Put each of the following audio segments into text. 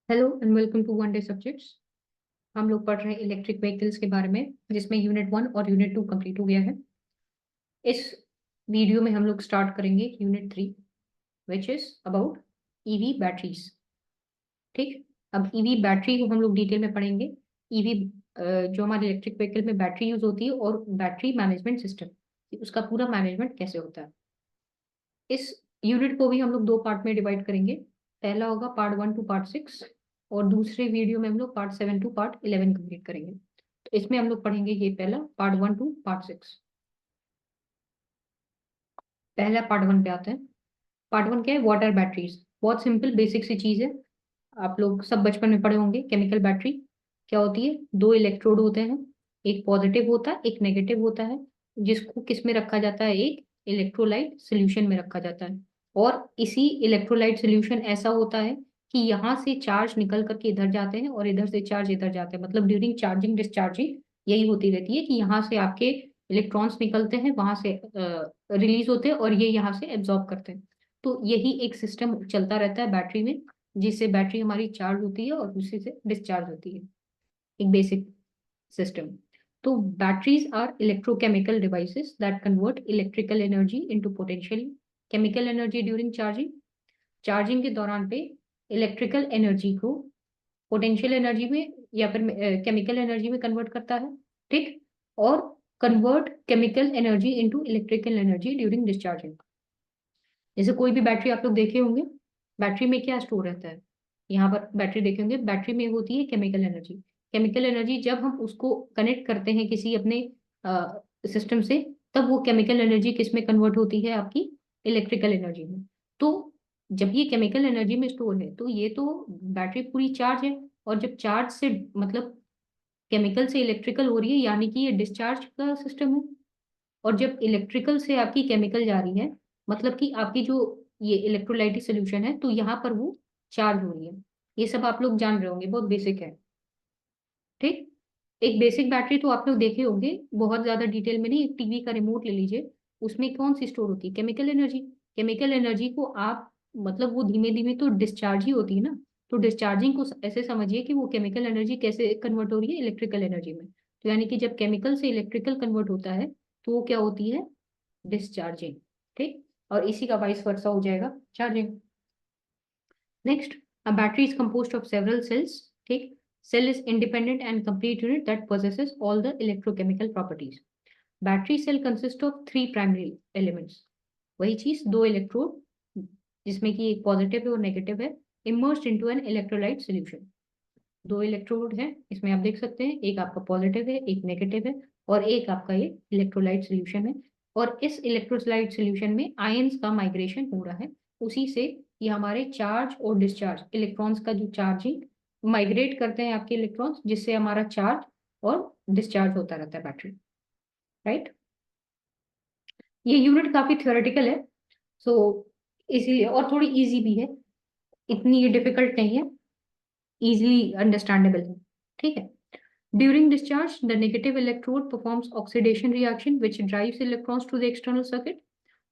Hello and welcome to one day subjects. हम लोग पढ़ रहे हैं इलेक्ट्रिक व्हीकल्स के बारे में, जिसमें यूनिट 1 और यूनिट 2 कंप्लीट हो गया है। इस वीडियो में हम लोग स्टार्ट करेंगे unit 3, which is about EV batteries. ठीक, अब ईवी बैटरी को हम लोग डिटेल में पढ़ेंगे। ईवी जो हमारे इलेक्ट्रिक व्हीकल में बैटरी यूज होती है और बैटरी मैनेजमेंट सिस्टम, उसका पूरा मैनेजमेंट कैसे होता है। इस यूनिट को भी हम लोग दो पार्ट में डिवाइड करेंगे। पहला होगा पार्ट 1 टू पार्ट 6, और दूसरे वीडियो में हम लोग पार्ट 7 टू पार्ट 11 कंप्लीट करेंगे। तो इसमें हम लोग पढ़ेंगे ये पहला पार्ट 1 टू पार्ट 6। पहला पार्ट 1 पे आते हैं। पार्ट 1 क्या है? Water batteries. बहुत सिंपल बेसिक सी चीज है, आप लोग सब बचपन में पढ़े होंगे। केमिकल बैटरी क्या होती है? दो इलेक्ट्रोड होते हैं, एक पॉजिटिव होता है एक नेगेटिव होता है, जिसको किस में रखा जाता है? एक इलेक्ट्रोलाइट सोल्यूशन में रखा जाता है। और इसी इलेक्ट्रोलाइट सोल्यूशन ऐसा होता है कि यहाँ से चार्ज निकल करके इधर जाते हैं और इधर से चार्ज इधर जाते हैं। मतलब ड्यूरिंग चार्जिंग डिस्चार्जिंग यही होती रहती है कि यहाँ से आपके इलेक्ट्रॉन्स निकलते हैं, वहां से रिलीज होते हैं और ये यहाँ से एब्जॉर्ब करते हैं। तो यही एक सिस्टम चलता रहता है बैटरी में, जिससे बैटरी हमारी चार्ज होती है और उसी से डिस्चार्ज होती है। एक बेसिक सिस्टम। तो batteries are electrochemical devices that convert electrical energy into potential chemical energy during charging. Charging के दौरान पे इलेक्ट्रिकल एनर्जी को पोटेंशियल एनर्जी में या फिर केमिकल एनर्जी में कन्वर्ट करता है। ठीक, और convert chemical energy into electrical energy during discharging. जैसे कोई भी बैटरी आप लोग देखे होंगे, बैटरी में क्या स्टोर रहता है? यहाँ पर बैटरी देखे होंगे, बैटरी में होती है केमिकल एनर्जी। केमिकल एनर्जी जब हम उसको कनेक्ट करते हैं किसी अपने सिस्टम से, तब वो केमिकल एनर्जी किस में कन्वर्ट होती है? आपकी इलेक्ट्रिकल एनर्जी में। तो जब ये केमिकल एनर्जी में स्टोर है तो ये तो बैटरी पूरी चार्ज है, और जब चार्ज से मतलब केमिकल से इलेक्ट्रिकल हो रही है, यानी कि ये डिस्चार्ज का सिस्टम है। और जब इलेक्ट्रिकल से आपकी केमिकल जा रही है, मतलब कि आपकी जो ये इलेक्ट्रोलाइटिक सोल्यूशन है, तो यहाँ पर वो चार्ज हो रही है। ये सब आप लोग जान रहे होंगे, बहुत बेसिक है। ठीक, एक बेसिक बैटरी तो आप लोग देखे होंगे, बहुत ज्यादा डिटेल में नहीं। एक टीवी का रिमोट ले लीजिए, उसमें कौन सी स्टोर होती है? Chemical energy. केमिकल एनर्जी को आप मतलब वो धीमे धीमे तो डिस्चार्ज ही होती है ना। तो डिस्चार्जिंग को ऐसे समझिए कि वो केमिकल एनर्जी कैसे कन्वर्ट हो रही है? इलेक्ट्रिकल एनर्जी में। तो यानी कि जब केमिकल से इलेक्ट्रिकल कन्वर्ट होता है, तो वो क्या होती है? डिस्चार्जिंग। ठीक, और इसी का वाइस वर्सा हो जाएगा charging. Next, a battery is composed of several cells. ठीक, cell is independent and complete unit that possesses all the electrochemical properties. Battery cell consists of three primary elements. वही चीज, दो इलेक्ट्रोड जिसमें कि एक positive है और नेगेटिव है, immersed into an electrolyte solution. दो इलेक्ट्रोड हैं इसमें, आप देख सकते हैं, एक आपका पॉजिटिव है एक नेगेटिव है, और एक आपका ये इलेक्ट्रोलाइट सॉल्यूशन है। और इस इलेक्ट्रोलाइट सॉल्यूशन में आयंस का माइग्रेशन हो रहा है, उसी से ये हमारे चार्ज और डिस्चार्ज इलेक्ट्रॉन्स का जो चार्जिंग माइग्रेट करते हैं आपके इलेक्ट्रॉन्स, जिससे हमारा चार्ज और डिस्चार्ज होता रहता है बैटरी। राइट, ये यूनिट काफी थ्योरेटिकल है, सो इसीलिए, और थोड़ी इजी भी है, इतनी ये डिफिकल्ट नहीं है, इजीली अंडरस्टैंडेबल है। ठीक है। During discharge, the negative electrode performs oxidation reaction which drives electrons to the external circuit,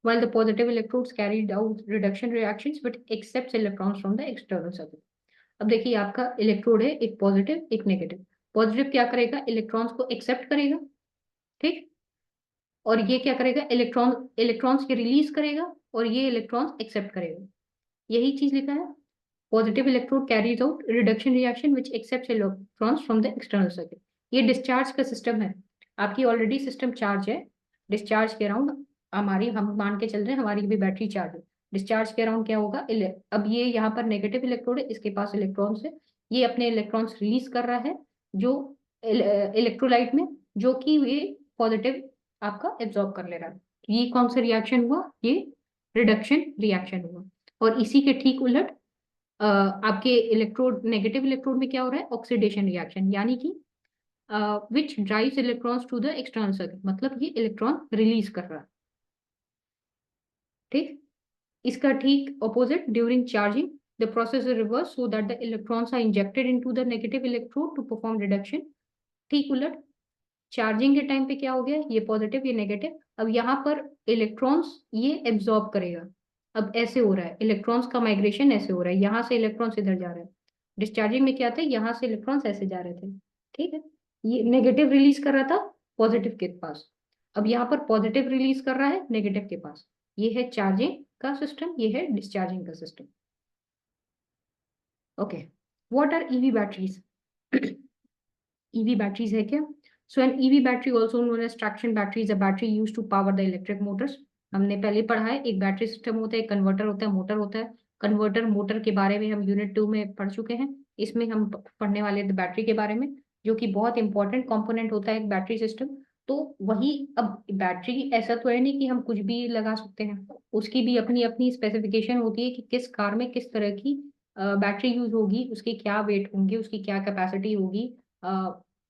while the positive electrodes carry out reduction reactions but accepts electrons from the external circuit. अब देखिए, आपका electrode है, एक positive एक negative. Positive क्या करेगा? Electrons को accept करेगा। ठीक, और ये क्या करेगा? इलेक्ट्रॉन्स के रिलीज करेगा, और ये इलेक्ट्रॉन्स एक्सेप्ट करेगा। यही चीज लिखा है। Positive electrode carries out reduction reaction which accepts electrons from the external circuit. ये डिस्चार्ज का सिस्टम है। आपकी ऑलरेडी सिस्टम चार्ज है, डिस्चार्ज के अराउंड हमारी, हम मान के चल रहे हैं हमारी भी बैटरी चार्ज है। डिस्चार्ज के अराउंड क्या होगा? अब ये यहाँ पर नेगेटिव इलेक्ट्रोड है, इसके पास इलेक्ट्रॉन्स है, ये अपने इलेक्ट्रॉन्स रिलीज कर रहा है जो इलेक्ट्रोलाइट में, जो कि ये पॉजिटिव आपका एब्जॉर्ब कर ले रहा है। ये कौन सा रिएक्शन हुआ? ये रिडक्शन रिएक्शन हुआ। और इसी के ठीक उलट आपके इलेक्ट्रोड, नेगेटिव इलेक्ट्रोड में क्या हो रहा है? ऑक्सीडेशन रिएक्शन, यानी कि which drives electrons to the external circuit, मतलब ये इलेक्ट्रॉन रिलीज कर रहा है। ठीक, इसका ठीक opposite, during charging the process is reverse so that the electrons are injected into the negative electrode to perform reduction. ठीक उलट, चार्जिंग के टाइम पे क्या हो गया? ये पॉजिटिव ये नेगेटिव, अब यहाँ पर इलेक्ट्रॉन्स ये एब्जॉर्ब करेगा। अब ऐसे हो रहा है, इलेक्ट्रॉन्स का माइग्रेशन ऐसे हो रहा है, यहाँ से इलेक्ट्रॉन्स इधर जा रहा है। डिस्चार्जिंग में क्या था, यहाँ से इलेक्ट्रॉन्स ऐसे जा रहे थे, ठीक है, ये नेगेटिव रिलीज कर रहा था पॉजिटिव के पास, अब यहाँ पर पॉजिटिव रिलीज कर रहा है नेगेटिव के पास। ये है चार्जिंग का सिस्टम, ये है डिस्चार्जिंग का system. Okay, what are EV batteries? EV batteries है क्या? So an EV battery also known as traction battery is a battery used to power the electric motors. हमने पहले पढ़ा है, एक बैटरी सिस्टम होता है, एक कन्वर्टर होता है, मोटर होता है। कन्वर्टर मोटर के बारे में हम यूनिट 2 में पढ़ चुके हैं। इसमें हम पढ़ने वाले बैटरी के बारे में, जो कि बहुत इंपॉर्टेंट कंपोनेंट होता है एक बैटरी सिस्टम। तो वही, अब बैटरी ऐसा तो है नहीं कि हम कुछ भी लगा सकते हैं, उसकी भी अपनी अपनी स्पेसिफिकेशन होती है कि किस कार में किस तरह की बैटरी यूज होगी, उसके क्या वेट होंगे, उसकी क्या कैपेसिटी होगी,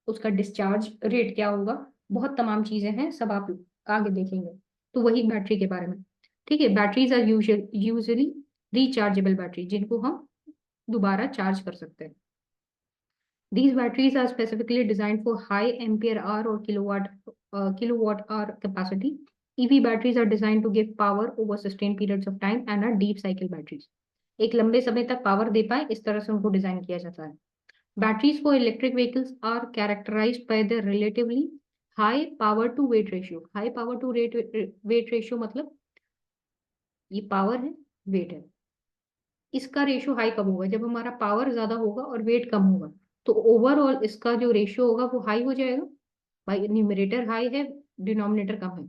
उसका डिस्चार्ज रेट क्या होगा, बहुत तमाम चीजें हैं, सब आप आगे देखेंगे। तो वही बैटरी के बारे में, ठीक है। Batteries are usually rechargeable battery, जिनको हम दोबारा चार्ज कर सकते हैं। These batteries are specifically designed for high ampere hour or kilowatt hour capacity. EV batteries are designed to give power over sustained periods of time and are deep cycle batteries. एक लंबे समय तक power दे पाए, इस तरह से उनको design किया जाता है। Batteries for electric vehicles are characterized by their relatively high power to weight ratio. High power to weight ratio मतलब ये पावर है, वेट है, इसका रेशियो हाई कब होगा? जब हमारा पावर ज्यादा होगा और वेट कम होगा, तो ओवरऑल इसका जो रेशियो होगा वो हाई हो जाएगा। भाई न्यूमरेटर हाई है, डिनोमिनेटर कम है,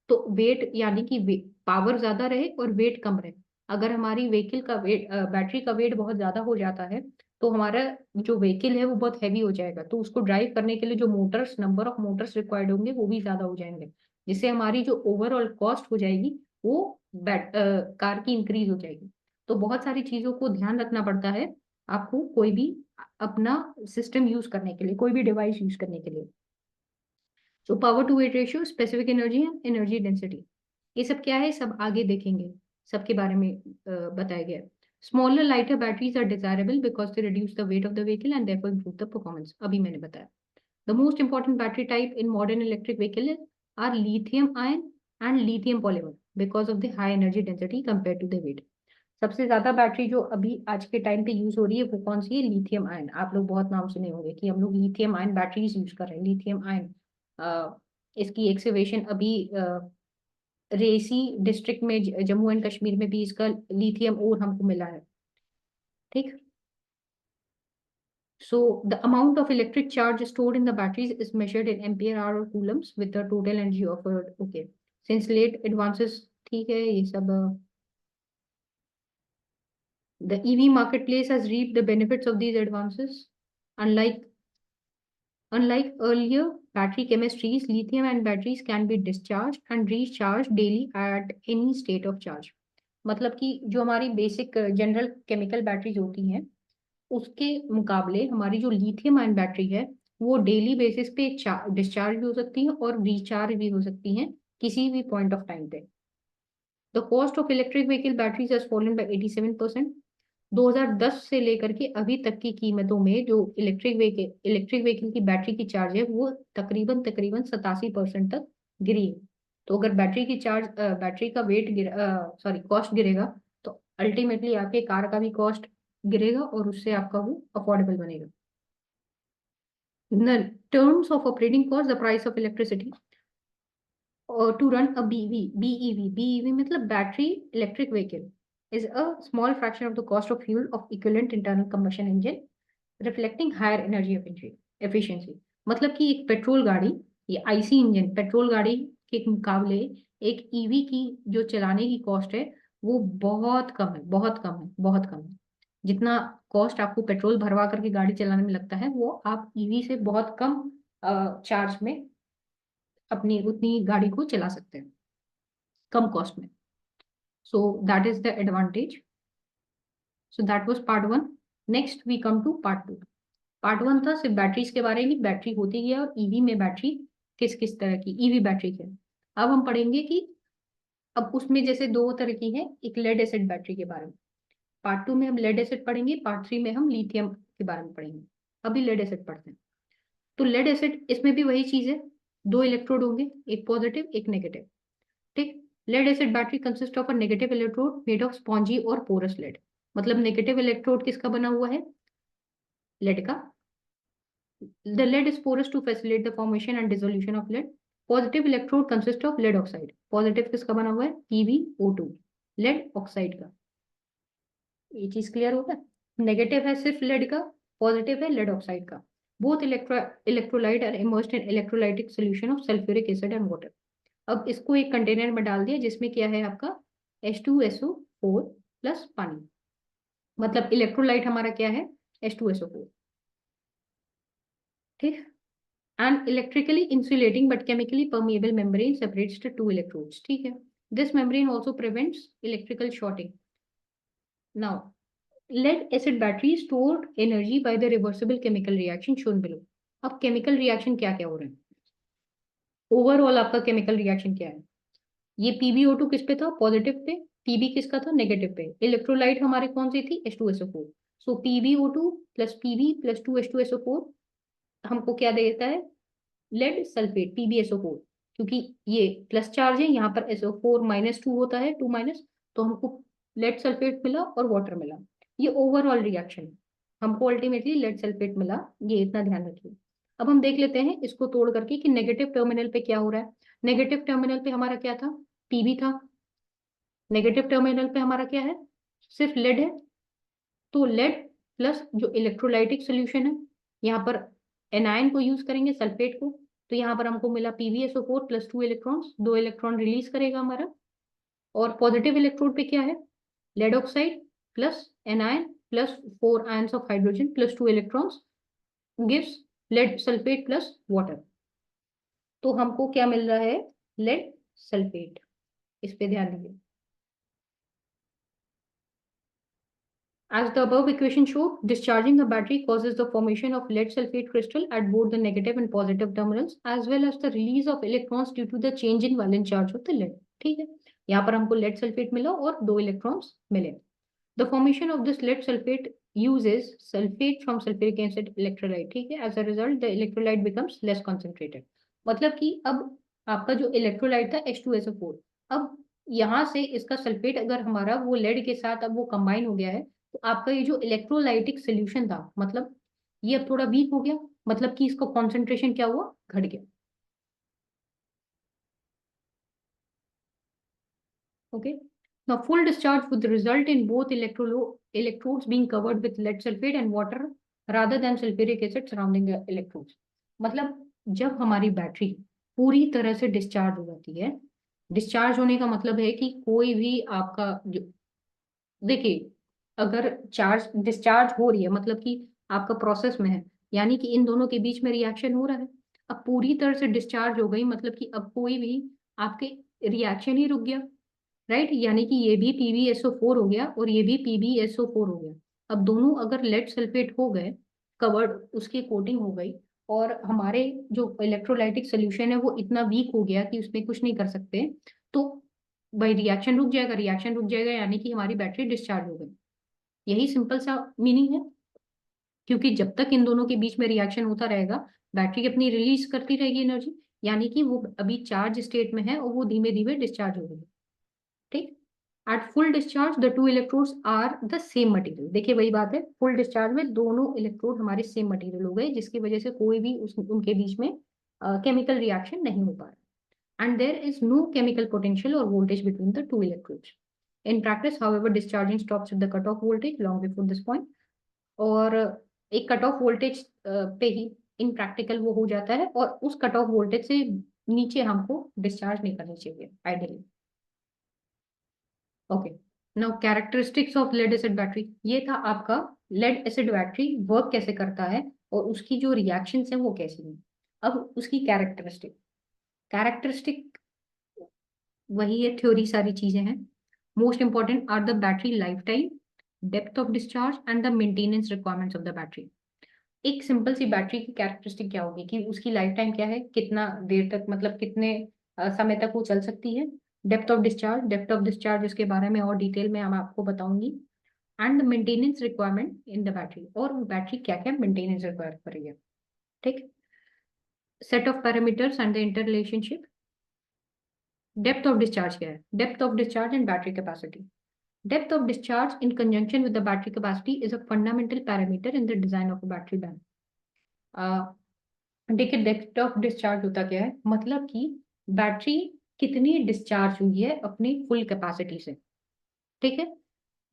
तो वेट यानी कि पावर ज्यादा रहे और वेट कम रहे। अगर हमारी व्हीकल का वेट, बैटरी का वेट बहुत ज्यादा हो जाता है, तो हमारा जो व्हीकल है वो बहुत हैवी हो जाएगा, तो उसको ड्राइव करने के लिए जो Motors, number of Motors required होंगे वो भी ज्यादा हो जाएंगे, जिससे हमारी जो ओवरऑल कॉस्ट हो जाएगी वो कार की इंक्रीज हो जाएगी। तो बहुत सारी चीजों को ध्यान रखना पड़ता है आपको, कोई भी अपना सिस्टम यूज करने के लिए, कोई भी डिवाइस यूज करने के लिए। So power to weight ratio, specific energy and energy density, ये सब क्या है, सब आगे देखेंगे, सबके बारे में बताया गया। Smaller lighter batteries are desirable because they reduce the weight of the vehicle and therefore improve the performance, अभी मैंने बताया। The most important battery type in modern electric vehicle are lithium ion and lithium polymer because of the high energy density compare to the weight. सबसे ज्यादा battery जो अभी आज के time पे यूज हो रही है वो कौन सी है? Lithium ion. आप लोग बहुत नाम सुने होंगे कि हम लोग लिथियम आयन बैटरीज यूज कर रहे हैं, लिथियम आयन। इसकी एक्सकेवेशन अभी रेसी डिस्ट्रिक्ट में, जम्मू एंड कश्मीर में भी इसका लिथियम ओर हमको मिला है, ठीक। So the amount of electric charge stored in the batteries is measured in ampere hour or coulombs with the total energy offered. Okay, since late advances, ठीक है ये सब। The EV marketplace has reaped the benefits of these advances. Unlike Unlike earlier battery chemistries, lithium ion batteries can be discharged and recharged daily at any state of charge. मतलब कि जो हमारी basic general chemical batteries होती हैं, उसके मुकाबले हमारी जो लिथियम आयन बैटरी है वो डेली बेसिस पे डिस्चार्ज भी हो सकती है और रिचार्ज भी हो सकती हैं किसी भी पॉइंट ऑफ टाइम पे। The cost of electric vehicle batteries has fallen bye 87%। 2010 से लेकर के अभी तक की कीमतों में जो इलेक्ट्रिक व्हीकल की बैटरी की चार्ज है वो तकरीबन तकरीबन 87% तक गिरी है। तो अगर बैटरी का वेट सॉरी कॉस्ट गिरेगा, तो अल्टीमेटली आपके कार का भी कॉस्ट गिरेगा और उससे आपका वो अफोर्डेबल बनेगा। In terms of operating cost, the price of electricity to run a BEV मतलब battery electric vehicle is a small fraction of the cost of fuel of equivalent internal combustion engine, reflecting higher energy efficiency। मतलब कि एक petrol गाड़ी, ये IC engine petrol गाड़ी के मुकाबले एक ईवी की जो चलाने की कॉस्ट है वो बहुत कम है, बहुत कम है, बहुत कम है। जितना कॉस्ट आपको पेट्रोल भरवा करके गाड़ी चलाने में लगता है, वो आप ईवी से बहुत कम चार्ज में अपनी उतनी गाड़ी को चला सकते हैं, कम कॉस्ट में। So that is the advantage. So that was part 1। Next we come to part 2। Part 1 था सिर्फ बैटरीज के बारे में, बैटरी होती है और ईवी में बैटरी किस किस तरह की ईवी बैटरी है। अब हम पढ़ेंगे कि अब उसमें जैसे दो तरह की है, एक लेड एसिड बैटरी के बारे में। पार्ट 2 में हम लेड एसिड पढ़ेंगे, पार्ट 3 में हम लिथियम के बारे में पढ़ेंगे। अभी लेड एसिड पढ़ते हैं। तो लेड एसिड, इसमें भी वही चीज है, दो इलेक्ट्रोड होंगे, एक पॉजिटिव एक नेगेटिव, ठीक। Lead acid battery consist of a negative electrode made of spongy or porous lead. मतलब नेगेटिव इलेक्ट्रोड किसका बना हुआ है? लेड का। The lead is porous to facilitate the formation and dissolution of lead. Positive electrode consists of lead oxide. Positive किसका बना हुआ है? PbO2, lead oxide का। ये चीज क्लियर होगा? नेगेटिव है सिर्फ लेड का, पॉजिटिव है लेड ऑक्साइड का। Both electrolyte are immersed in electrolytic solution of sulphuric acid and water. अब इसको एक कंटेनर में डाल दिया जिसमें क्या है आपका H2SO4 प्लस पानी। मतलब इलेक्ट्रोलाइट हमारा क्या है? H2SO4। ठीक। And electrically insulating but chemically permeable membrane separates the two electrodes. ठीक है। This membrane also prevents electrical shorting. Now, lead acid battery stored energy by the reversible chemical reaction shown below. अब chemical reaction क्या क्या हो रहे हैं? Overall आपका chemical reaction क्या है? ये PbO2 किस पे था? Positive pay. Pb किसका था? नेगेटिव पे। इलेक्ट्रोलाइट हमारे कौन सी थी? H2SO4। सो PbO2 plus Pb plus 2H2SO4 हमको क्या देता है? Lead sulphate, PbSO4। क्योंकि ये प्लस चार्ज है, यहाँ पर SO4 -2 होता है, 2 माइनस, तो हमको लेड सल्फेट मिला और वाटर मिला। ये ओवरऑल रिएक्शन है, हमको अल्टीमेटली लेड सल्फेट मिला, ये इतना ध्यान रखिए। अब हम देख लेते हैं इसको तोड़ करके कि नेगेटिव टर्मिनल पे क्या हो रहा है। नेगेटिव टर्मिनल पे हमारा क्या था? Pb था। नेगेटिव टर्मिनल पे हमारा क्या है? सिर्फ लेड है। तो लेड प्लस जो इलेक्ट्रोलाइटिक सोल्यूशन है, यहाँ पर एनायन को यूज करेंगे, सल्फेट को। तो यहाँ पर हमको मिला PbSO4 plus 2 electrons, 2 electron release करेगा हमारा। और पॉजिटिव इलेक्ट्रोड पे क्या है? Lead oxide plus anion plus 4 ions of hydrogen plus 2 electrons gives lead sulphate plus water. तो हमको क्या मिल रहा है? Lead sulphate. इस पे ध्यान दीजिए। As the above equation show, discharging a battery causes the formation of lead sulfate crystal at both the negative and positive terminals, as well as the release of electrons due to the change in valence charge of the lead. ठीक है, यहाँ पर हमको lead sulfate मिला और 2 electrons मिले। The formation of this lead sulfate uses sulfate from sulfuric acid electrolyte. ठीक है, as a result the electrolyte becomes less concentrated. मतलब कि अब आपका जो इलेक्ट्रोलाइट था H2SO4, अब यहाँ से इसका सल्फेट अगर हमारा वो लेड के साथ अब वो कंबाइन हो गया है, तो आपका ये जो इलेक्ट्रोलाइटिक सोल्यूशन था, मतलब ये अब थोड़ा वीक हो गया, मतलब कि इसका कॉन्सेंट्रेशन क्या हुआ? घट गया। Okay. Now full discharge would result in both electrodes being covered with lead sulfate and water rather than sulfuric acid surrounding the electrodes. मतलब जब हमारी बैटरी पूरी तरह से डिस्चार्ज हो जाती है, डिस्चार्ज होने का मतलब है कि कोई भी आपका जो, देखिए, अगर चार्ज डिस्चार्ज हो रही है मतलब कि आपका प्रोसेस में है, यानी कि इन दोनों के बीच में रिएक्शन हो रहा है। अब पूरी तरह से डिस्चार्ज हो गई मतलब कि अब कोई भी आपके रिएक्शन ही रुक गया, राइट? यानी कि ये भी PbSO4 हो गया और ये भी PbSO4 हो गया। अब दोनों अगर लेड सल्फेट हो गए, कवर्ड, उसकी कोटिंग हो गई, और हमारे जो इलेक्ट्रोलाइटिक सोल्यूशन है वो इतना वीक हो गया कि उसमें कुछ नहीं कर सकते, तो भाई रिएक्शन रुक जाएगा। रिएक्शन रुक जाएगा यानी कि हमारी बैटरी डिस्चार्ज हो गई। यही सिंपल सा मीनिंग है। क्योंकि जब तक इन दोनों के बीच में रिएक्शन होता रहेगा, बैटरी अपनी रिलीज करती रहेगी एनर्जी, यानी कि वो अभी चार्ज स्टेट में है और वो धीमे धीमे डिस्चार्ज हो गई। ठीक। At full discharge the two electrodes are the same material. देखिए वही बात है, फुल डिस्चार्ज में दोनों इलेक्ट्रोड हमारे सेम मटेरियल हो गए, जिसकी वजह से कोई भी उनके बीच में केमिकल रिएक्शन नहीं हो पा रहा। And there is no chemical potential or voltage between the two electrodes. In practice, however, discharging stops at the cutoff voltage long before this point. और एक कट ऑफ वोल्टेज पे ही इन प्रैक्टिकल वो हो जाता है, और उस कट ऑफ वोल्टेज से नीचे हमको डिस्चार्ज नहीं करनी चाहिए ideally. Okay. Now characteristics of lead acid battery, ये था आपका लेड एसिड बैटरी वर्क कैसे करता है और उसकी जो रिएक्शंस हैं वो कैसी हैं। अब उसकी कैरेक्टरिस्टिक, कैरेक्टरिस्टिक वही है, थ्योरी सारी चीजें हैं। Most important are the battery life time, depth of discharge and the maintenance requirements of the battery. एक सिंपल सी बैटरी की कैरेक्टरिस्टिक क्या होगी कि उसकी लाइफ टाइम क्या है, कितना देर तक, मतलब कितने समय तक वो चल सकती है। Depth of discharge, depth of discharge इसके बारे में और डिटेल में हम आपको बताऊंगी। And maintenance requirement in the battery, और बैटरी क्या क्या मेंटेनेंस रिक्वायर कर रही है। ठीक। Set of parameters and the inter relationship. Depth of discharge क्या है? Depth of discharge and battery capacity. Depth of discharge in conjunction with the battery capacity is a fundamental parameter in the design of a battery bank. देखिए depth of discharge होता क्या है, मतलब कि battery कितनी discharge हुई है अपनी फुल कैपेसिटी से, ठीक है।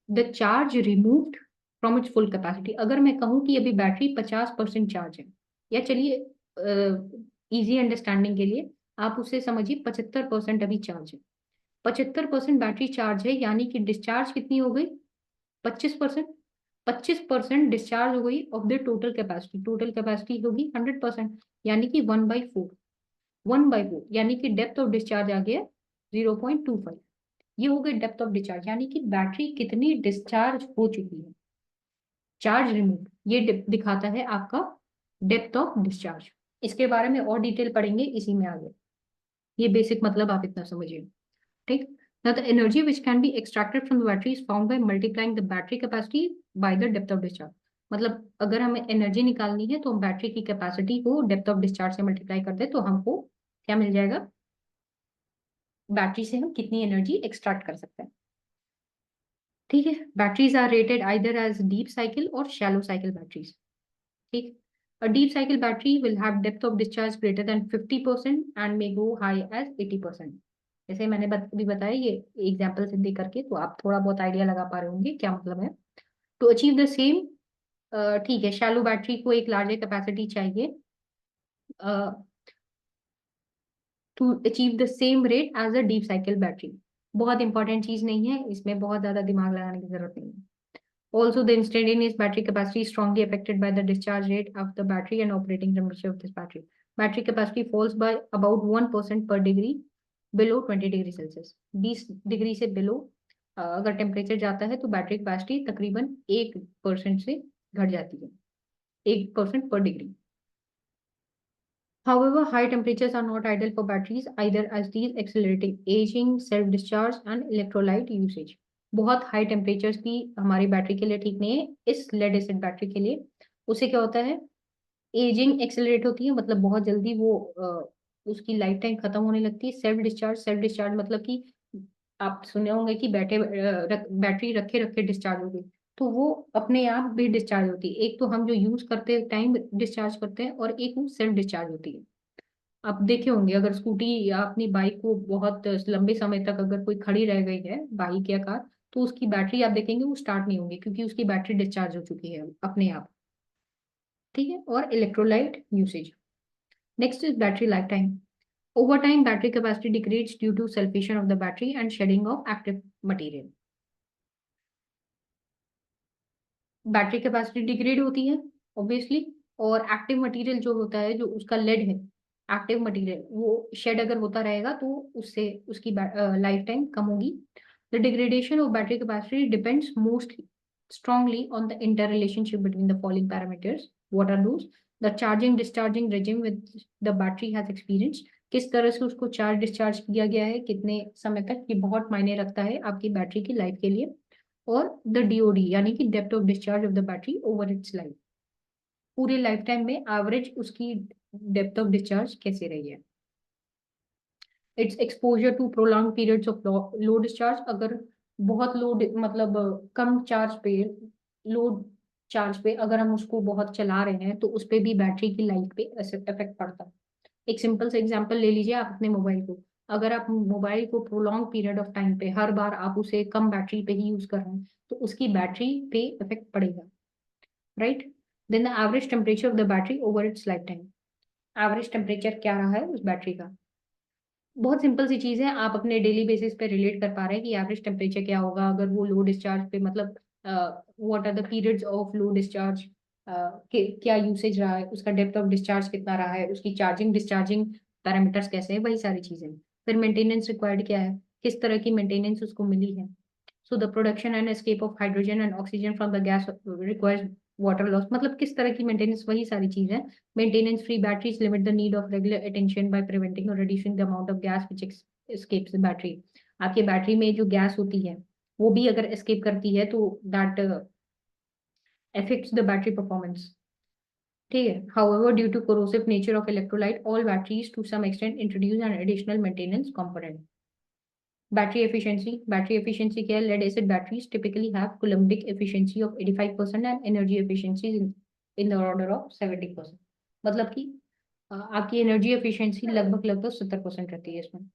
The charge removed from its full capacity, अगर मैं कहूँ कि अभी बैटरी 50% चार्ज है, या चलिए इजी अंडरस्टैंडिंग के लिए आप उसे समझिए 75% अभी चार्ज है। 75% बैटरी चार्ज है, यानी कि डिस्चार्ज कितनी हो गई, 25%। 25% डिस्चार्ज हो गई of the total capacity, total capacity होगी 100%, यानी कि 1/4, 1/4, यानी कि डेप्थ ऑफ डिस्चार्ज आ गया 0.25। ये हो गई डेप्थ ऑफ डिस्चार्ज, यानी कि बैटरी कितनी डिस्चार्ज हो चुकी है, चार्ज रिमूव, ये दिखाता है आपका डेप्थ ऑफ डिस्चार्ज। इसके बारे में और डिटेल पढ़ेंगे इसी में आगे, ये बेसिक मतलब आप इतना समझिए, ठीक। Now the energy which can be extracted from the battery is found by multiplying the battery capacity by the depth of discharge। मतलब अगर हमें एनर्जी निकालनी है तो हम बैटरी की कैपेसिटी को डेप्थ ऑफ डिस्चार्ज से मल्टीप्लाई कर दे तो हमको क्या मिल जाएगा, बैटरी से हम कितनी एनर्जी एक्सट्रैक्ट कर सकते हैं, ठीक है। Batteries are rated either as deep cycle or shallow cycle batteries, ठीक। A deep cycle battery will have depth of discharge greater than 50% and may go high as 80%। जैसे मैंने अभी बताया ये एग्जाम्पल से दे करके, तो आप थोड़ा बहुत आइडिया लगा पा रहे होंगे क्या मतलब है। टू अचीव द सेम, ठीक है, शैलो बैटरी को एक लार्जर कैपेसिटी चाहिए to achieve the same rate as a deep cycle battery. बहुत इंपॉर्टेंट चीज नहीं है, इसमें बहुत ज्यादा दिमाग लगाने की जरूरत नहीं है। Also, the instantaneous battery capacity is strongly affected by the discharge rate of the battery and operating temperature of this battery. Battery capacity falls by about 1% per degree below 20 degree Celsius. 20 degree से below अगर temperature जाता है तो battery capacity तकरीबन 1% से घट जाती है, 1% पर degree. However, high temperatures are not ideal for batteries either as these accelerating aging, self-discharge and electrolyte usage। बहुत हाई टेम्परेचर्स भी हमारी बैटरी के लिए ठीक नहीं है, इस लेड एसिड बैटरी के लिए। उससे क्या होता है, एजिंग एक्सेलरेट होती है, मतलब बहुत जल्दी वो उसकी लाइफ टाइम खत्म होने लगती है। सेल्फ डिस्चार्ज, सेल्फ डिस्चार्ज मतलब कि आप सुने होंगे कि बैटरी रखे रखे डिस्चार्ज हो गई, तो वो अपने आप भी डिस्चार्ज होती है। एक तो हम जो यूज करते टाइम डिस्चार्ज करते हैं और एक वो सेल्फ डिस्चार्ज होती है। आप देखे होंगे अगर स्कूटी या अपनी बाइक को बहुत लंबे समय तक अगर कोई खड़ी रह गई है, बाइक या कार, तो उसकी बैटरी आप देखेंगे वो स्टार्ट नहीं होगी क्योंकि उसकी बैटरी डिस्चार्ज हो चुकी है अपने आप, ठीक है। और electrolyte usage, next is battery life time. Over time battery capacity decrease due to sulphation of the battery and shedding of active material. Battery capacity degrade होती है ऑब्वियसली, और एक्टिव मटेरियल जो होता है, जो उसका लेड है, एक्टिव मटेरियल, वो शेड अगर होता रहेगा तो उससे उसकी लाइफ टाइम कम होगी। The degradation of battery capacity depends most strongly on the interrelationship between the following parameters। What are those? The charging discharging regime with the battery has experienced, किस तरह से उसको चार्ज डिस्चार्ज किया गया है, कितने समय तक, ये बहुत मायने रखता है आपकी बैटरी की लाइफ के लिए। और द डीओडी यानी कि depth of discharge of the battery over its life, पूरे लाइफ टाइम में एवरेज उसकी डेप्थ ऑफ डिस्चार्ज कैसे रही है। Its exposure to prolong periods of low discharge, अगर बहुत लो मतलब कम चार्ज पे, लो चार्ज पे अगर हम उसको बहुत चला रहे हैं तो उस पे भी बैटरी की लाइफ पे इफेक्ट पड़ता है। एक सिंपल सा एग्जांपल ले लीजिए आप अपने मोबाइल को, अगर आप मोबाइल को प्रोलॉन्ग पीरियड ऑफ टाइम पे हर बार आप उसे कम बैटरी पे ही यूज कर रहे हैं तो उसकी बैटरी पे इफेक्ट पड़ेगा, right. Then the average temperature of the battery over its life time, average temperature क्या रहा है उस बैटरी का। बहुत सिंपल सी चीज है, आप अपने डेली बेसिस पे रिलेट कर पा रहे हैं कि एवरेज टेम्परेचर क्या होगा अगर वो लो डिस्चार्ज पे, मतलब what are the periods of low discharge, क्या यूसेज रहा है, उसका डेप्थ ऑफ डिस्चार्ज कितना रहा है, उसकी चार्जिंग डिस्चार्जिंग पैरामीटर्स कैसे हैं, वही सारी चीजें। फिर मेंटेनेंस रिक्वायर्ड क्या है, किस तरह की मेंटेनेंस उसको मिली है। So the production and escape of hydrogen and oxygen from the gas requires water loss, मतलब किस तरह की मेंटेनेंस, वही सारी चीज है। Maintenance free batteries limit the need of regular attention by preventing और reducing the amount of gas which escapes the battery. आपकी बैटरी में जो गैस होती है वो भी अगर एस्केप करती है तो that affects the battery performance, ठीक है। However, due to corrosive nature of electrolyte, all batteries to some extent introduce an additional maintenance component। बैटरी एफिशिएंसी क्या है? Lead acid batteries typically have coulombic efficiency of 85% and energy efficiency in the order of 70%। मतलब कि आपकी energy efficiency लगभग लगभग 70% रहती है इसमें।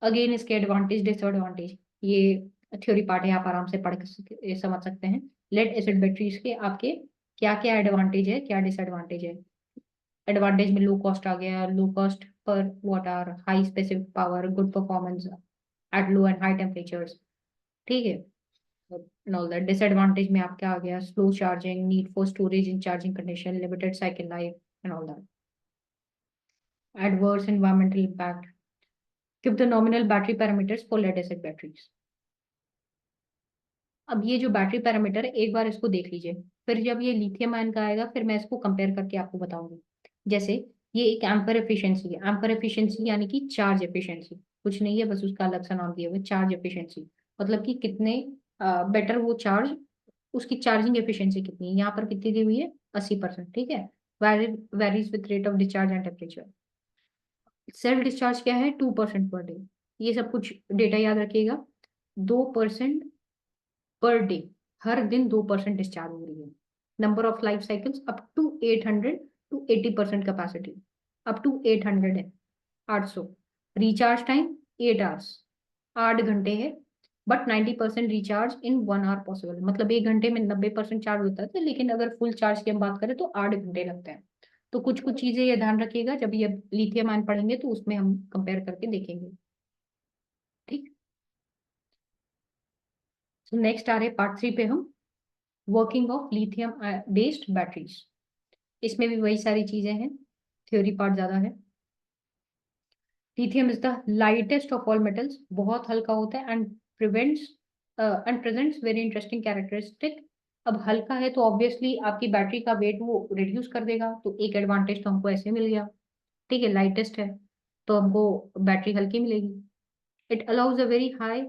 अगेन इसके एडवांटेज डिसएडवांटेज, ये थ्योरी पार्ट है, आप आराम से समझ सकते हैं। लेड एसिड बैटरीज के आपके क्या क्या एडवांटेज है, क्या डिसएडवांटेज है। एडवांटेज में लो कॉस्ट आ गया, low cost per watt hour, high specific power, good performance at low and high temperatures, ठीक है। And all that. डिसएडवांटेज में आपका आ गया slow charging, need for storage in charging condition, limited cycle life and all that. Adverse environmental impact. Give the nominal battery parameters for lead acid batteries. अब ये जो battery parameter है एक बार इसको देख लीजिए, फिर जब ये लिथियम आयन का आएगा फिर मैं इसको कंपेयर करके आपको बताऊंगी। जैसे ये एक एम्पर एफिशिएंसी है, एम्पर एफिशिएंसी यानी कि चार्ज एफिशिएंसी, कुछ नहीं है बस उसका अलग सा नाम दिया हुआ है चार्ज एफिशिएंसी। मतलब कि कितने बेटर वो चार्ज, उसकी चार्जिंग एफिशिएंसी कितनी है। यहाँ पर कितनी दी हुई है? 80%, ठीक है। Varies with rate of discharge and temperature. Self discharge क्या है? 2% पर डे। ये सब कुछ डेटा याद रखिएगा। 2% पर डे, हर दिन 2% डिस्चार्ज हो रही है। Number of life cycles up to 800 to 80% capacity, up to 800 है, 800। रिचार्ज टाइम 8 आवर्स, 8 घंटे है। But 90% recharge in 1 hour possible, मतलब 1 घंटे में 90% चार्ज होता है, लेकिन अगर फुल चार्ज की हम बात करें तो 8 घंटे लगते हैं। तो कुछ कुछ चीजें ये ध्यान रखिएगा, जब ये लिथियम आयन पढ़ेंगे तो उसमें हम कंपेयर करके देखेंगे, ठीक। तो नेक्स्ट आ रहे पार्ट 3 पे हम, working of lithium based batteries. इसमें भी वही सारी चीजें हैं, थ्योरी पार्ट ज्यादा है। Lithium is the lightest of all metals, बहुत हल्का होता है and prevents and presents very interesting characteristic. अब हल्का है तो ऑब्वियसली आपकी बैटरी का वेट वो रिड्यूस कर देगा, तो एक एडवांटेज तो हमको ऐसे मिल गया, ठीक है। लाइटेस्ट है तो हमको बैटरी हल्की मिलेगी। It allows a very high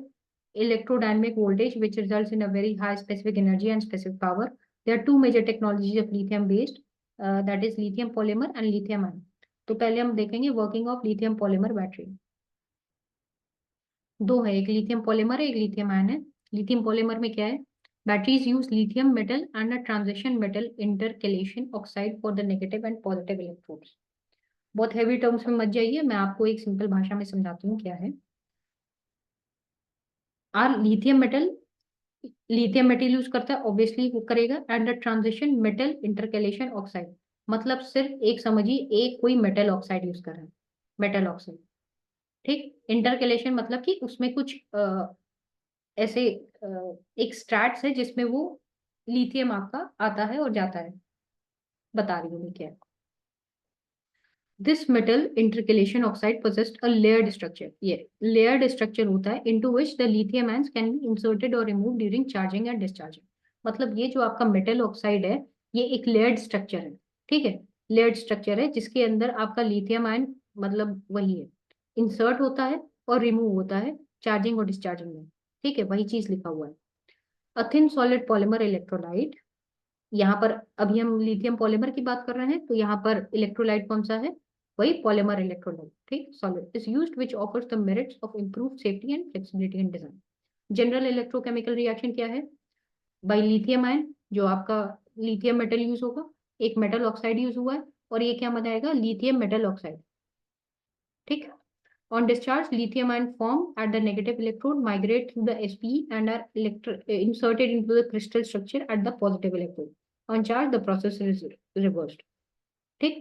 electrodynamic voltage which results in a very high specific energy and specific power. There are two major technologies of lithium based, that is lithium polymer and lithium ion. तो पहले हम देखेंगे working of lithium polymer battery. दो है, एक lithium polymer है, एक lithium ion है। लिथियम पॉलीमर में क्या है? Batteries use lithium metal and a transition metal intercalation oxide for the negative and positive electrodes. बहुत हैवी टर्म्स में मत जाइए, मैं आपको एक सिंपल भाषा में समझाती हूँ क्या है। आर लिथियम मेटल यूज करता है, ऑब्वियसली वो करेगा। And the transition metal intercalation oxide, मतलब सिर्फ एक समझिए, एक कोई मेटल ऑक्साइड यूज कर रहा है, मेटल ऑक्साइड, ठीक। इंटरकलेशन मतलब कि उसमें कुछ ऐसे एक स्ट्रैट्स है जिसमें वो लिथियम आपका आता है और जाता है, बता रही हूँ मैं क्या। This metal intercalation oxide possessed a layered structure, ये layered structure होता है into which the lithium ions can be inserted or removed during charging and discharging। मतलब ये जो आपका मेटल ऑक्साइड है ये एक लेयर्ड स्ट्रक्चर है, ठीक है। लेयर्ड स्ट्रक्चर है जिसके अंदर आपका लिथियम आयन, मतलब वही है, इंसर्ट होता है और रिमूव होता है चार्जिंग और डिस्चार्जिंग में, ठीक है, वही चीज लिखा हुआ है। A thin solid polymer electrolyte, यहाँ पर अभी हम लिथियम पॉलीमर की बात कर रहे हैं तो यहाँ पर इलेक्ट्रोलाइट कौन सा है? वही पॉलीमर इलेक्ट्रोलाइट, ठीक। Solid is used which offers the merits of improved safety and flexibility in design. General electrochemical reaction क्या है? बाई लिथियम आयन, जो आपका लिथियम मेटल यूज होगा, एक मेटल ऑक्साइड यूज हुआ है और ये क्या बनाएगा? लिथियम मेटल ऑक्साइड, ठीक। On discharge, lithium ion form at the negative electrode migrate through the SPE and are inserted into the crystal structure at the positive electrode. On charge, the process is reversed. ठीक,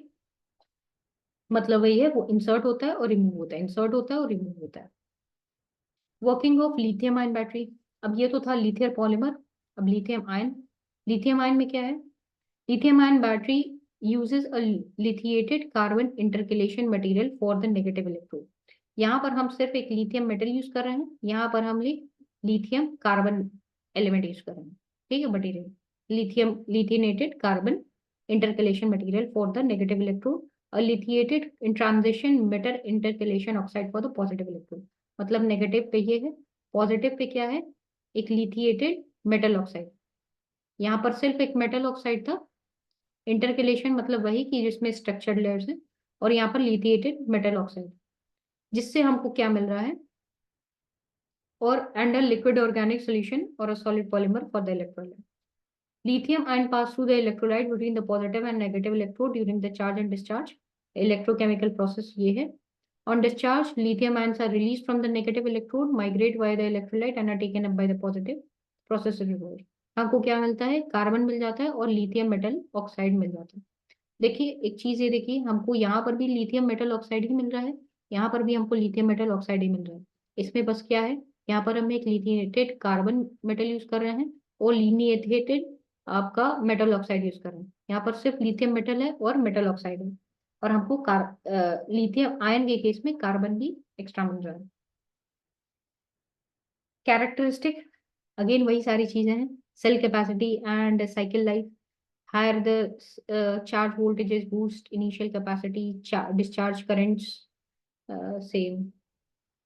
मतलब वही है, वो insert होता है और remove होता है, इंसर्ट होता है और रिमूव होता है। Working of lithium ion battery. अब ये तो था लिथियम पॉलीमर, अब लिथियम आयन। लिथियम आयन में क्या है? Lithium ion battery uses a lithiated carbon intercalation material for the negative electrode। यहाँ पर हम सिर्फ एक लिथियम मेटल यूज कर रहे हैं, यहाँ पर हम लिथियम कार्बन एलिमेंट यूज कर रहे हैं, ठीक है, material. Lithiated carbon intercalation material for the negative electrode, lithiated in transition metal intercalation oxide for the positive electrode. मतलब नेगेटिव पे ये है, पॉजिटिव पे क्या है? एक लिथिएटेड मेटल ऑक्साइड। यहाँ पर सिर्फ एक मेटल ऑक्साइड था, इंटरकलेशन मतलब वही कि जिसमें स्ट्रक्चर्ड लेयर्स है, और यहाँ पर लिथिएटेड मेटल ऑक्साइड। जिससे हमको क्या मिल रहा है, और and a liquid organic solution or a solid polymer for the electrolyte. Lithium ion pass through the electrolyte between the positive and negative electrode during the charge and discharge. Electrochemical process ये है. On discharge, lithium ions are released from the negative electrode, migrate via the electrolyte and are taken up by the positive. Process is reversed. हमको क्या मिलता है, carbon मिल जाता है और lithium metal oxide मिल जाता है. देखिए एक चीज ये देखिए, हमको यहाँ पर भी लिथियम मेटल ऑक्साइड ही मिल रहा है, यहाँ पर भी हमको लिथियम मेटल ऑक्साइड ही मिल रहा है. इसमें बस क्या है, यहाँ पर हम एक लिथियेटेड कार्बन मेटल यूज कर रहे हैं और लिनिएटेड आपका मेटल ऑक्साइड यूज कर रहे हैं. यहाँ पर सिर्फ लिथियम मेटल है और मेटल ऑक्साइड है, और हमको लिथियम आयन के केस में कार्बन भी एक्स्ट्रा मिल रहा है. कैरेक्टरिस्टिक, अगेन वही सारी चीजें हैं. Cell capacity and cycle life. Higher the charge voltages boost initial capacity, discharge currents, same.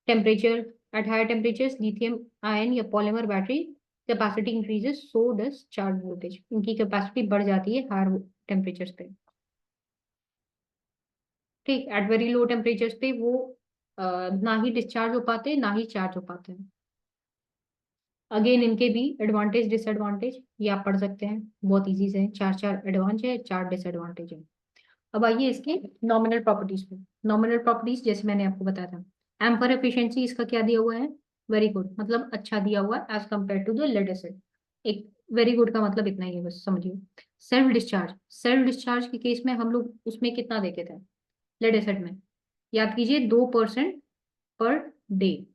Temperature, at higher temperatures, lithium ion या polymer battery capacity increases, so does charge voltage. इनकी capacity बढ़ जाती है higher temperatures पे. ठीक, at very low temperatures पे वो ना ही डिस्चार्ज हो पाते ना ही चार्ज हो पाते हैं. अगेन इनके भी एडवांटेज डिसएडवांटेज ये आप पढ़ सकते हैं, बहुत इजी से. चार चार एडवांटेज है, चार डिसएडवांटेज है. अब आइए इसके नॉमिनल प्रॉपर्टीज पे. नॉमिनल प्रॉपर्टीज जैसे मैंने आपको बताया था, एम्पर एफिशिएंसी इसका क्या दिया हुआ है, वेरी गुड, मतलब अच्छा दिया हुआ है as compare to the lead acid. एक वेरी गुड का मतलब इतना ही है, बस समझिए. सेल्फ डिस्चार्ज, सेल्फ डिस्चार्ज के केस में हम लोग उसमें कितना देखे थे लेड एसिड में, याद कीजिए 2% पर डे.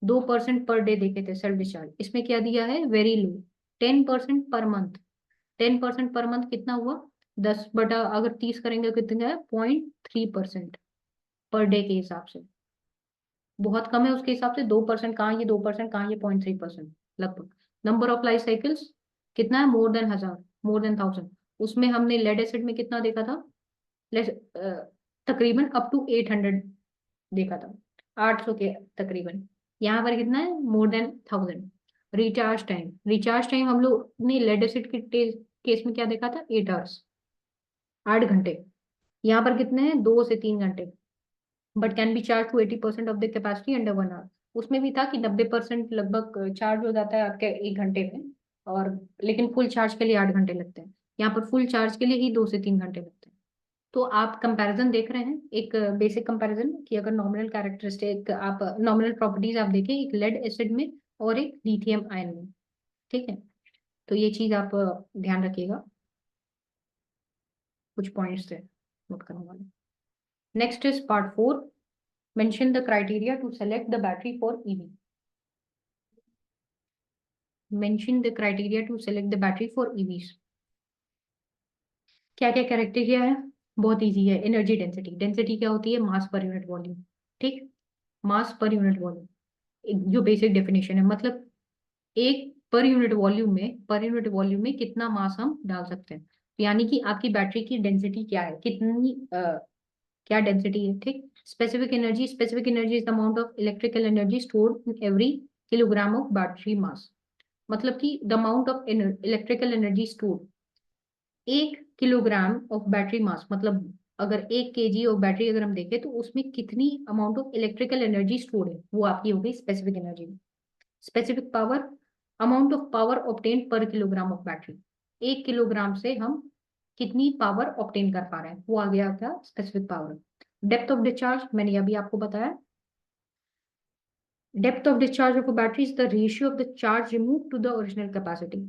2% पर डे देखे थे सेल्फ डिस्चार्ज. इसमें क्या दिया है, very low, 10% per month. 10% per month कितना हुआ, 10 बटा अगर 30 करेंगे कितना है, 0.3% पर डे के हिसाब से. बहुत कम है उसके हिसाब से. 2% कहाँ, ये 2% कहाँ, ये 0.3% लगभग. नंबर ऑफ लाइफ साइकिल्स कितना है, मोर देन 1000, मोर देन 1000. उसमें हमने लेड एसिड में कितना देखा था, तकरीबन अप टू 800 देखा था, 800 के तकरीबन. यहाँ पर कितना है, more than 1000. Recharge time, recharge time हम लोग ने लेड एसिड के केस में क्या देखा था, 8 आवर्स, 8 घंटे. यहाँ पर कितने हैं, 2 से 3 घंटे. But can be charge to 80% of the capacity under 1 hour. उसमें भी था कि 90% लगभग चार्ज हो जाता है आपके 1 घंटे में, और लेकिन फुल चार्ज के लिए 8 घंटे लगते हैं. यहाँ पर फुल चार्ज के लिए ही 2 से 3 घंटे लगते हैं. तो आप कंपैरिजन देख रहे हैं, एक बेसिक कंपैरिजन कि अगर नॉमिनल कैरेक्टरिस्टिक आप नॉमिनल प्रॉपर्टीज आप देखें, एक लेड एसिड में और एक लिथियम आयन में. ठीक है, तो ये चीज आप ध्यान रखिएगा. कुछ पॉइंट्स थे नोट करने वाले. Next is part 4. Mention the criteria to select the battery for EV. Mention the criteria to select the battery for EVs. क्या क्या क्राइटेरिया है, बहुत इजी है. एनर्जी डेंसिटी, डेंसिटी क्या होती है, मास पर यूनिट वॉल्यूम. ठीक, मास पर यूनिट वॉल्यूम जो बेसिक डेफिनेशन है, मतलब एक पर यूनिट वॉल्यूम में कितना मास हम डाल सकते हैं. यानी कि आपकी बैटरी की डेंसिटी क्या है, कितनी क्या डेंसिटी है. ठीक, specific energy, specific energy is the amount of electrical energy stored in every kilogram of battery mass. मतलब कि the amount of electrical energy stored 1 kilogram of battery mass, मतलब अगर 1 kg ऑफ बैटरी अगर हम देखें तो उसमें कितनी amount of electrical energy stored है, वो आपकी हो गई specific energy. Specific power, amount of power obtain पर किलोग्राम ऑफ बैटरी. 1 किलोग्राम से हम कितनी पावर ऑब्टेन कर पा रहे हैं, वो आ गया था specific power. Depth of discharge मैंने अभी आपको बताया. Depth of discharge of a battery is the ratio of the charge remove to the original capacity.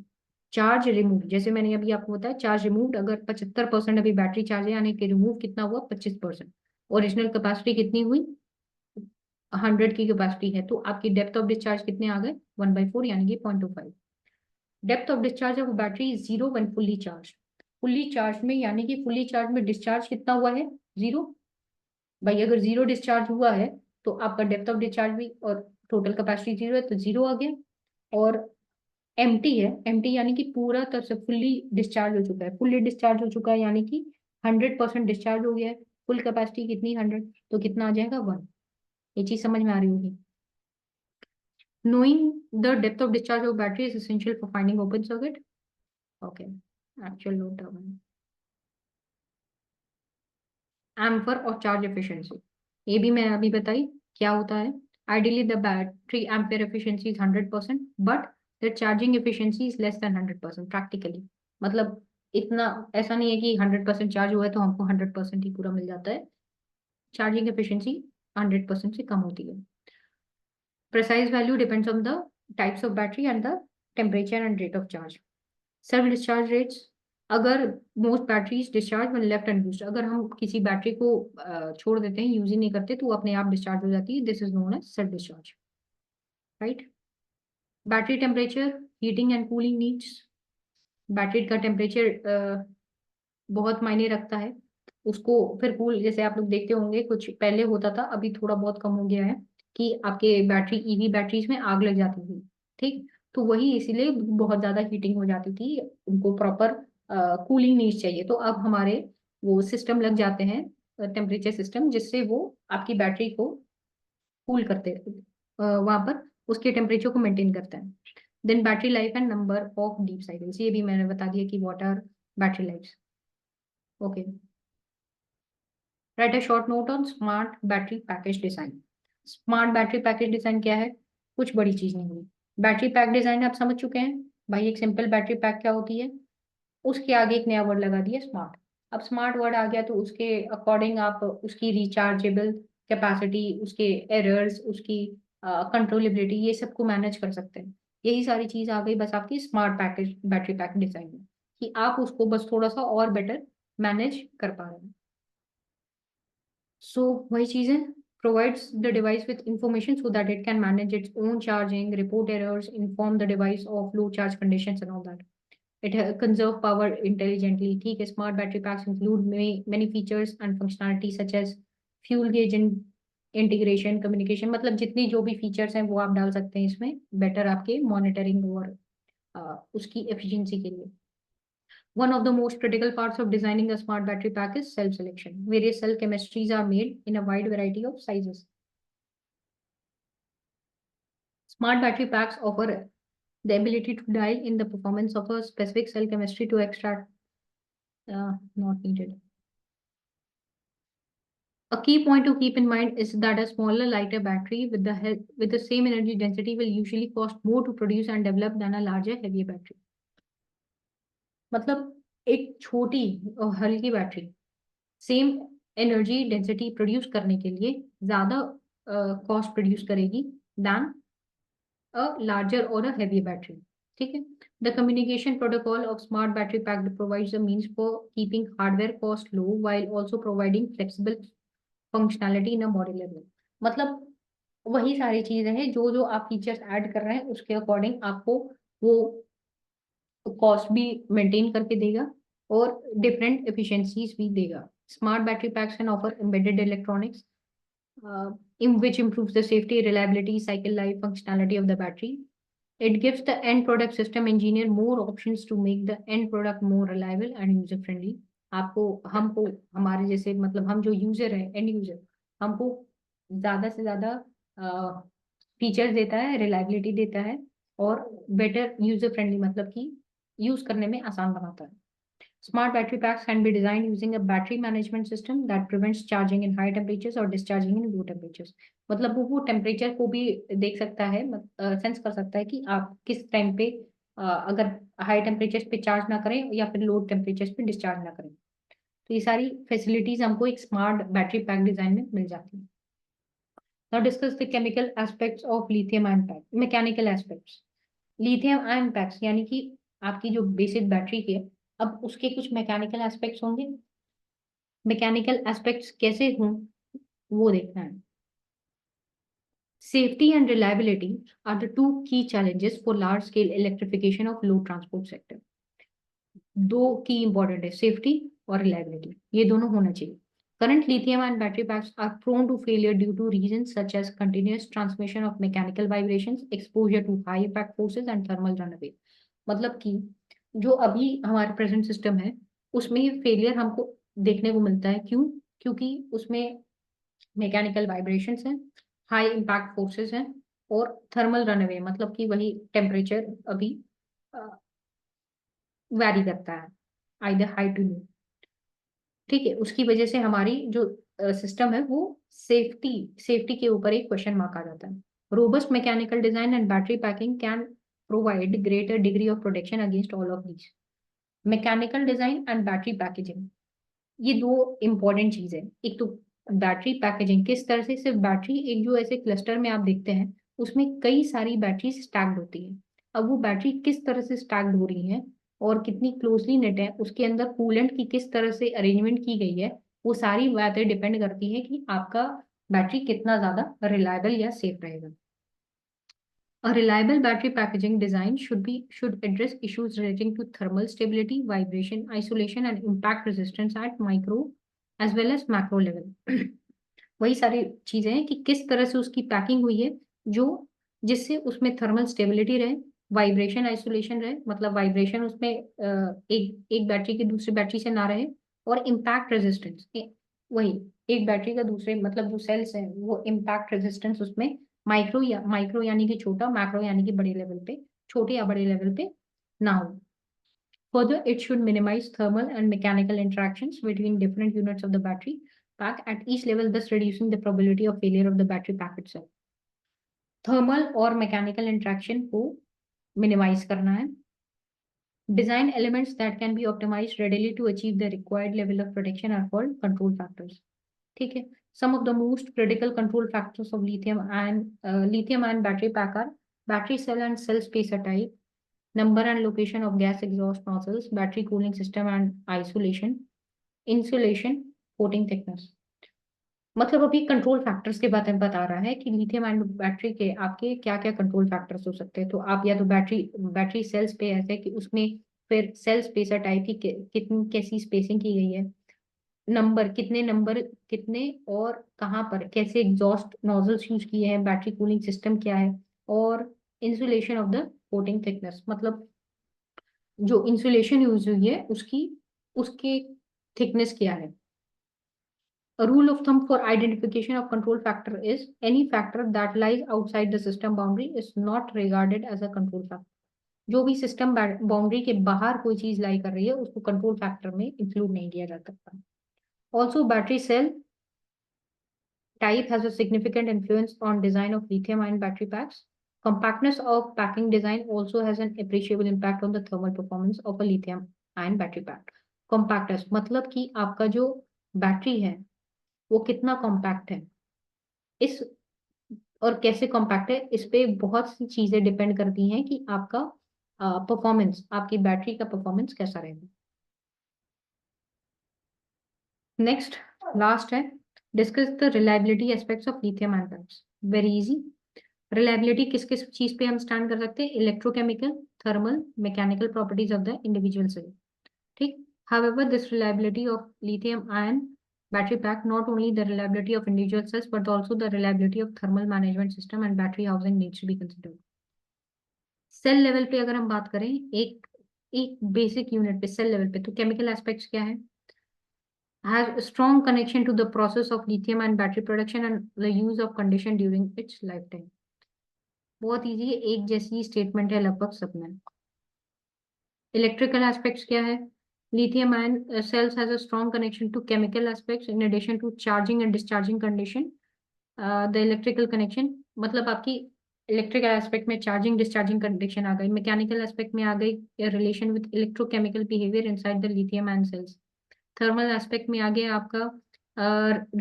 Charge remove, जैसे मैंने अभी आपको बताया, चार्ज रिमूव अगर 75% अभी बैटरी चार्ज है, यानी कि रिमूव कितना हुआ, 25%. ओरिजिनल कैपेसिटी कितनी हुई, 100 की कैपेसिटी है, तो आपकी डेप्थ ऑफ डिस्चार्ज कितने आ गए, 1/4 यानी कि 0.25. Depth of discharge of battery is 0 when fully charge. Fully charge में यानी कि फुल्ली चार्ज में डिस्चार्ज कितना हुआ है, 0. भाई अगर 0 डिस्चार्ज हुआ है तो आपका डेप्थ ऑफ डिस्चार्ज भी और टोटल कैपेसिटी 0 है, तो 0 आ गया. और एम्प्टी है, एम्प्टी यानी कि पूरा तरह से फुल्ली डिस्चार्ज हो चुका है. फुल्ली डिस्चार्ज हो चुका है यानी कि 100% डिस्चार्ज हो गया है. फुल कैपेसिटी कितनी, 100, तो कितना आ जाएगा, 1. ये चीज समझ में आ रही होगी. Knowing the depth of discharge of battery is essential for finding open circuit. Okay, actual load turbine. Emperor और चार्ज एफिशिएंसी, ये भी मैं अभी बताई क्या होता है। Ideally the battery ampere efficiency is 100%, but the charging efficiency is less than 100% practically. मतलब इतना ऐसा नहीं है कि 100% चार्ज हुआ है तो हमको 100% ही पूरा मिल जाता है। चार्जिंग एफिशिएंसी 100% से कम होती है। Precise value depends on the types of battery and the temperature and rate of charge. Self discharge rates, अगर most batteries discharge when left unused, अगर हम किसी बैटरी को छोड़ देते हैं, यूज ही नहीं करते, तो वो अपने आप डिस्चार्ज हो जाती है। This is known as self discharge, right. Battery temperature, heating and cooling needs. Battery का टेम्परेचर बहुत मायने रखता है। उसको फिर कूल, जैसे आप लोग देखते होंगे कुछ पहले होता था, अभी थोड़ा बहुत कम हो गया है, कि आपके बैटरी ईवी बैटरीज में आग लग जाती थी। ठीक, तो वही इसीलिए बहुत ज्यादा हीटिंग हो जाती थी, उनको प्रॉपर कूलिंग नीड्स चाहिए। तो अब हमारे वो सिस्टम लग जाते हैं, टेम्परेचर सिस्टम, जिससे वो आपकी बैटरी को कूल करते वहां पर उसके टेम्परेचर को मेंटेन करते हैं। Then battery life and number of deep cycles, ये भी मैंने बता दिया कि what are battery life. Okay, write a short note on smart battery package design. Smart battery package design क्या है? कुछ बड़ी चीज नहीं है। बैटरी पैक डिजाइन आप समझ चुके हैं भाई, एक सिंपल बैटरी पैक क्या होती है, उसके आगे एक नया वर्ड लगा दिया स्मार्ट। अब स्मार्ट वर्ड आ गया तो उसके अकॉर्डिंग आप उसकी रिचार्जेबल कैपेसिटी, उसके एरर्स, उसकी कंट्रोलेबिलिटी, ये सबको मैनेज कर सकते हैं। यही सारी चीज आ गई बस आपकी smart package battery pack design में, कि आप उसको बस थोड़ा सा और बेटर मैनेज कर पा रहे हैं। सो वही चीज है, provides the device with information so that it can manage its own charging, report errors, inform the device of low charge conditions and all that. It conserve power intelligently. ठीक है, smart battery packs include many features and functionality such as fuel gauge and integration, communication, मतलब जितनी जो भी features हैं वो आप डाल सकते हैं इसमें, बेटर आपके मॉनिटरिंग और उसकी एफिशिएंसी के लिए। One of the most critical parts of designing a smart battery pack is cell selection. Various cell chemistries are made in a wide variety of sizes. Smart battery packs offer the ability to dial in the performance of a specific cell chemistry to extract not needed. A key point to keep in mind is that a smaller, lighter battery with the same energy density will usually cost more to produce and develop than a larger, heavier battery. मतलब एक छोटी और हल्की battery same energy density produce करने के लिए ज्यादा cost produce करेगी than a larger or a heavy battery. ठीक है, the communication protocol of smart battery pack provides the means for keeping hardware cost low while also providing flexible functionality in a modular way. मतलब वही सारी चीजें हैं, जो जो आप फीचर्स ऐड कर रहे हैं उसके अकॉर्डिंग आपको वो कॉस्ट भी मेंटेन करके देगा और डिफरेंट एफिशिएंसीज भी देगा। Smart battery PACS can offer embedded electronics in which improves the safety, reliability, cycle life, functionality of the battery. It gives the end product system engineer more options to make the end product more reliable and user friendly. आपको हमको हमारे जैसे मतलब हम जो user है, and user, हमको ज्यादा से ज्यादा फीचर्स देता है, रिलायबिलिटी देता है और बेटर यूजर फ्रेंडली, मतलब कि यूज करने में आसान बनाता है। Smart battery packs can be designed using a battery management system that prevents charging in high temperatures or discharging in low temperatures. मतलब वो टेम्परेचर को भी देख सकता है, सेंस कर सकता है कि आप किस टाइम पे अगर हाई टेम्परेचर्स पे चार्ज ना करें या फिर लो टेम्परेचर्स पे डिस्चार्ज ना करें। तो ये सारी फैसिलिटीज हमको एक स्मार्ट बैटरी पैक डिजाइन में मिल जाती है। Now discuss the chemical aspects of lithium ion pack. Mechanical aspects. Lithium ion PACS यानी कि आपकी जो बेसिक बैटरी की है, अब उसके कुछ मैकेनिकल एस्पेक्ट्स होंगे। मैकेनिकल एस्पेक्ट्स कैसे हों वो देखना है। Safety and reliability are the two key challenges for large scale electrification of load transport sector. दो की इंपॉर्टेंट है, सेफ्टी और रिलायबिलिटी, ये दोनों होना चाहिए। Current lithium ion battery packs are prone to failure due to reasons such as continuous transmission of mechanical vibrations, exposure to high impact forces and thermal runaway. मतलब कि जो अभी हमारे प्रेजेंट सिस्टम है उसमें ये फेलियर हमको देखने को मिलता है। क्यों? क्योंकि उसमें मैकेनिकल वाइब्रेशंस हैं, हाई इम्पैक्ट फोर्सेस हैं और थर्मल रनअवे, मतलब कि वही टेम्परेचर अभी वैरी करता है आइदर हाई टू लो। ठीक है, उसकी वजह से हमारी जो सिस्टम है वो सेफ्टी के ऊपर एक क्वेश्चन मार्क आ जाता है। Robust mechanical design and battery packing can provide greater degree of protection against all of these. Mechanical design and battery packaging, ये दो इंपॉर्टेंट चीज है। एक तो बैटरी पैकेजिंग, किस तरह से सिर्फ बैटरी, एक जो ऐसे क्लस्टर में आप देखते हैं उसमें कई सारी बैटरी स्टैक्ड होती है। अब वो बैटरी किस तरह से स्टैक्ड हो रही है और कितनी क्लोजली नेट है, उसके अंदर कूलेंट की किस तरह से अरेंजमेंट की गई है, वो सारी बातें डिपेंड करती है कि आपका बैटरी कितना ज्यादा रिलायबल या सेफ रहेगा। A reliable battery packaging design should address issues relating to thermal stability, vibration, isolation, and impact resistance at micro as well as macro level. वही सारी चीजें हैं कि किस तरह से उसकी पैकिंग हुई है जो जिससे उसमें थर्मल स्टेबिलिटी रहे, वाइब्रेशन आइसोलेशन रहे, मतलब वाइब्रेशन उसमें एक एक बैटरी की दूसरी बैटरी से ना रहे, और इम्पैक्ट रेजिस्टेंस, वही एक बैटरी का दूसरे मतलब जो सेल्स है वो इम्पैक्ट रेजिस्टेंस उसमें माइक्रो यानी कि छोटा, मैक्रो यानी कि बड़े लेवल पे, छोटे या बड़े लेवल पे ना हो। Further, it should minimize thermal and mechanical interactions between different units of the battery pack at each level, thus reducing the probability of failure of the battery pack itself. Thermal और mechanical interaction को minimise करना है। Design elements that can be optimized readily to achieve the required level of protection are called control factors. ठीक है। Some of the most critical control factors of lithium-ion battery pack are battery cell and cell spacer type, number and location of gas exhaust nozzles, battery cooling system and isolation, insulation, coating thickness। मतलब अभी control factors के बारे में बता रहा है कि lithium ion battery के आपके क्या क्या कंट्रोल फैक्टर्स हो सकते हैं। तो आप या तो बैटरी सेल्स पे ऐसे कि उसमें फिर सेल स्पेसर टाइप की कितनी कैसी स्पेसिंग की गई है, नंबर कितने और कहाँ पर, कैसे एग्जॉस्ट नोजल्स यूज किए हैं, बैटरी कूलिंग सिस्टम क्या है, और insulation of the coating thickness, मतलब जो इंसुलेशन यूज हुई है उसकी उसके थिकनेस क्या है। A rule of thumb for identification of control factor is any factor that lies outside the system boundary is not regarded as a control factor. जो भी सिस्टम बाउंड्री के बाहर कोई चीज लाई कर रही है उसको कंट्रोल फैक्टर में इंक्लूड नहीं किया जा सकता। Also, battery cell type has a significant influence on design of lithium-ion battery packs. Compactness of packing design also has an appreciable impact on the thermal performance of a lithium-ion battery pack. Compactness मतलब कि आपका जो battery है वो कितना compact है, इस और कैसे कॉम्पैक्ट है इस पे बहुत सी चीजें डिपेंड करती हैं कि आपका परफॉर्मेंस, आपकी बैटरी का परफॉर्मेंस कैसा रहेगा। नेक्स्ट लास्ट है, discuss the reliability aspects of lithium ion batteries. Very easy. Reliability किस किस चीज पे हम स्टैंड कर सकते हैं, electrochemical, thermal, mechanical properties of the individual cell. ठीक। However, this reliability of lithium-ion battery pack not only the reliability of individual cells but also the reliability of thermal management system and battery housing needs to be considered. Cell level पे अगर हम बात करें, एक एक basic unit पे cell level पे, तो केमिकल एस्पेक्ट्स क्या है, has a strong connection to the process of lithium and battery production and the use of condition during its lifetime. बहुत इजी है, एक जैसी स्टेटमेंट है लगभग सब में। इलेक्ट्रिकल एस्पेक्ट्स क्या है, lithium ion cells has a strong connection to chemical aspects in addition to charging and discharging condition. The electrical connection मतलब आपकी इलेक्ट्रिकल एस्पेक्ट में चार्जिंग डिस्चार्जिंग कंडीशन आ गई, मैकेनिकल एस्पेक्ट में आ गई relation with electrochemical behaviour inside the lithium ion cells, thermal aspect में आ गया आपका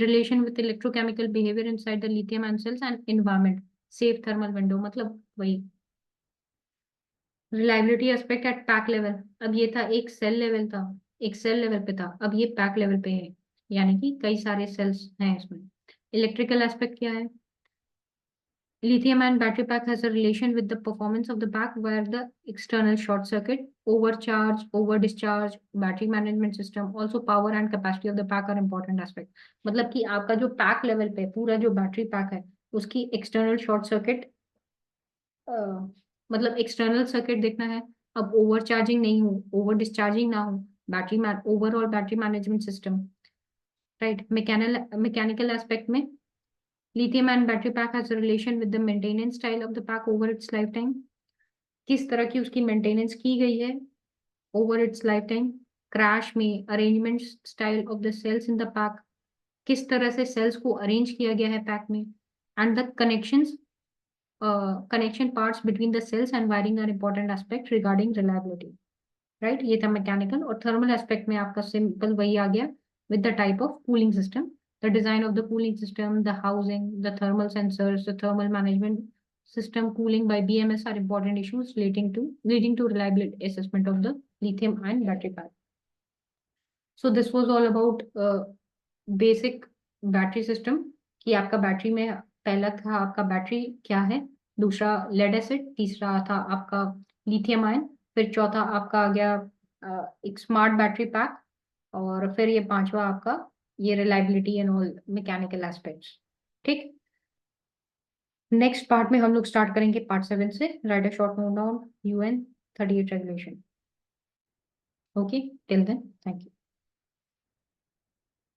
relation with electrochemical behaviour inside the lithium ion cells and environment, safe thermal window, मतलब वही reliability aspect at pack level. अब ये था एक सेल लेवल था, एक सेल लेवल पे था, अब ये पैक लेवल पे है, यानी कि कई सारे सेल्स हैं इसमें। इलेक्ट्रिकल एस्पेक्ट क्या है, lithium ion battery pack has a relation with the performance of the pack where the external short circuit, overcharge, over discharge, battery management system, also power and capacity of the pack are important aspect। मतलब कि आपका जो pack level पे पूरा जो battery pack है उसकी external short circuit, मतलब एक्सटर्नल सर्किट देखना है। अब ओवर चार्जिंग नहीं हो, ओवर डिस्चार्जिंग ना हो, battery overall battery management system, right. Mechanical aspect में lithium ion battery pack has a relation with the maintenance style of the pack over its lifetime, किस तरह की उसकी मेंटेनेंस की गई है over its lifetime, क्रैश में arrangement style of the cells in the pack, किस तरह से सेल्स को अरेंज किया गया है पैक में, and the connection parts between the cells and wiring are important aspect regarding reliability, right. ये था मैकेनिकल। और थर्मल एस्पेक्ट में आपका सिंपल वही आ गया, with the type of cooling system, the design of the cooling system, the housing, the thermal sensors, the thermal management system cooling by BMS are important issues leading to reliability assessment of the lithium ion battery pack. So this was all about basic battery system, कि आपका battery में पहला था आपका battery क्या है, दूसरा lead acid, तीसरा था आपका लिथियम आयन, फिर चौथा आपका आ गया एक स्मार्ट बैटरी पैक, और फिर ये पांचवा आपका ये reliability and all mechanical aspects. ठीक, नेक्स्ट पार्ट में हम लोग स्टार्ट करेंगे पार्ट 7 से, write a short note down UN 38 regulation. Okay, till then thank you.